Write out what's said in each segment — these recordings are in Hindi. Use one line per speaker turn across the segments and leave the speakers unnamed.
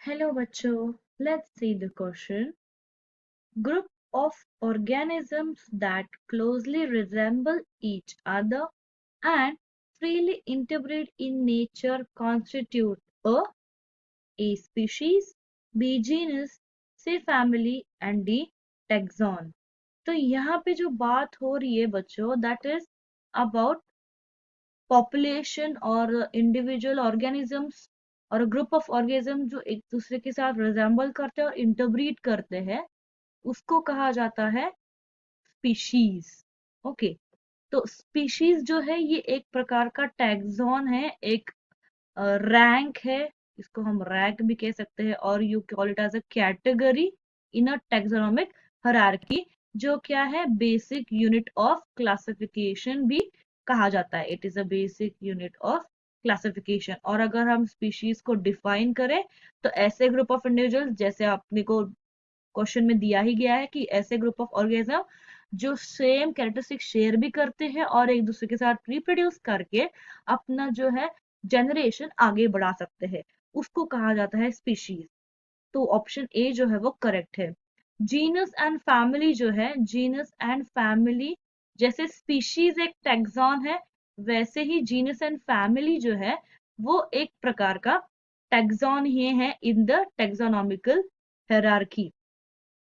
Hello बच्चों, let's see the question. Group of organisms that closely resemble each other and freely interbreed in nature constitute A species, B genus, C family and D taxon. तो यहाँ पे जो बात हो रही है बच्चों, that is about पॉपुलेशन और इंडिविजुअल ऑर्गेनिजम्स और ग्रुप ऑफ ऑर्गेनिज्म जो एक दूसरे के साथ रिजेंबल करते हैं और इंटरब्रीड करते हैं, उसको कहा जाता है स्पीशीज। ओके, तो स्पीशीज जो है ये एक प्रकार का टैक्सॉन है, एक रैंक है, इसको हम रैंक भी कह सकते हैं, और you call it as a category in a taxonomic hierarchy, जो क्या है बेसिक यूनिट ऑफ क्लासिफिकेशन भी कहा जाता है। It is a basic unit of classification. और अगर हम स्पीशीज को डिफाइन करें तो ऐसे ग्रुप ऑफ इंडिविजुअल्स, जैसे आपने को क्वेश्चन में दिया ही गया है कि ऐसे ग्रुप ऑफ ऑर्गेनिज्म जो सेम कैरेक्टरिस्टिक शेयर भी करते हैं और एक दूसरे के साथ रिप्रोड्यूस करके अपना जो है जनरेशन आगे बढ़ा सकते हैं, उसको कहा जाता है स्पीशीज। तो ऑप्शन ए जो है वो करेक्ट है। जीनस एंड फैमिली जो है, जीनस एंड फैमिली जैसे स्पीशीज एक टैक्सॉन है, वैसे ही जीनस एंड फैमिली जो है वो एक प्रकार का टैक्सॉन ही है इन द टैक्सोनॉमिकल हायरार्की।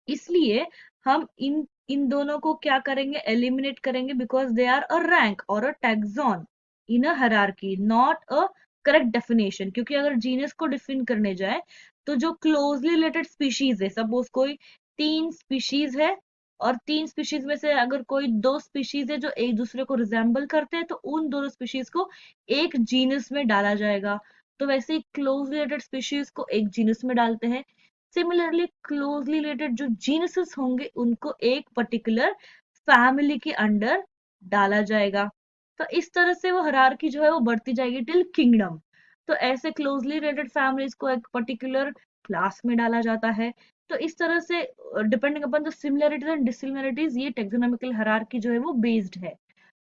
इसलिए हम इन इन दोनों को क्या करेंगे, एलिमिनेट करेंगे, because they are a rank और a taxon in a hierarchy, not a correct definition. क्योंकि अगर जीनस को डिफाइन करने जाए तो जो क्लोजली रिलेटेड स्पीशीज है, सपोज कोई 3 स्पीशीज है और 3 स्पीशीज में से अगर कोई 2 स्पीशीज है जो एक दूसरे को रिजेंबल करते हैं, तो उन दोनों स्पीशीज को एक जीनस में डाला जाएगा। तो वैसे ही क्लोजली रिलेटेड स्पीशीज को एक जीनस में डालते हैं। सिमिलरली क्लोजली रिलेटेड जो जीनसेस होंगे उनको एक पर्टिकुलर फैमिली के अंडर डाला जाएगा। तो इस तरह से वो हायरार्की जो है वो बढ़ती जाएगी टिल किंगडम। तो ऐसे क्लोजली रिलेटेड फैमिलीज को एक पर्टिकुलर क्लास में डाला जाता है। तो इस तरह से depending upon the similarities and dissimilarities ये टेक्सोनॉमिकल हायरार्की जो है वो बेस्ड है।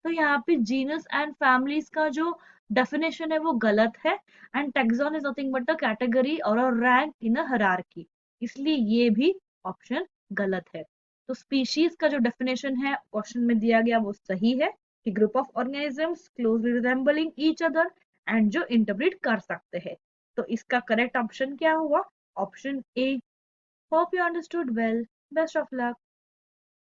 तो यहाँ पे जीनस एंड फैमिलीज का जो डेफिनेशन है वो गलत है, and taxon is nothing but the category और अ रैंक इन अ हायरार्की, इसलिए ये भी ऑप्शन गलत है। तो स्पीशीज का जो डेफिनेशन है क्वेश्चन में दिया गया वो सही है कि group of organisms closely resembling each other and जो इंटरब्रीड कर सकते हैं। तो इसका करेक्ट ऑप्शन क्या हुआ, option A. Hope you understood well, best of luck.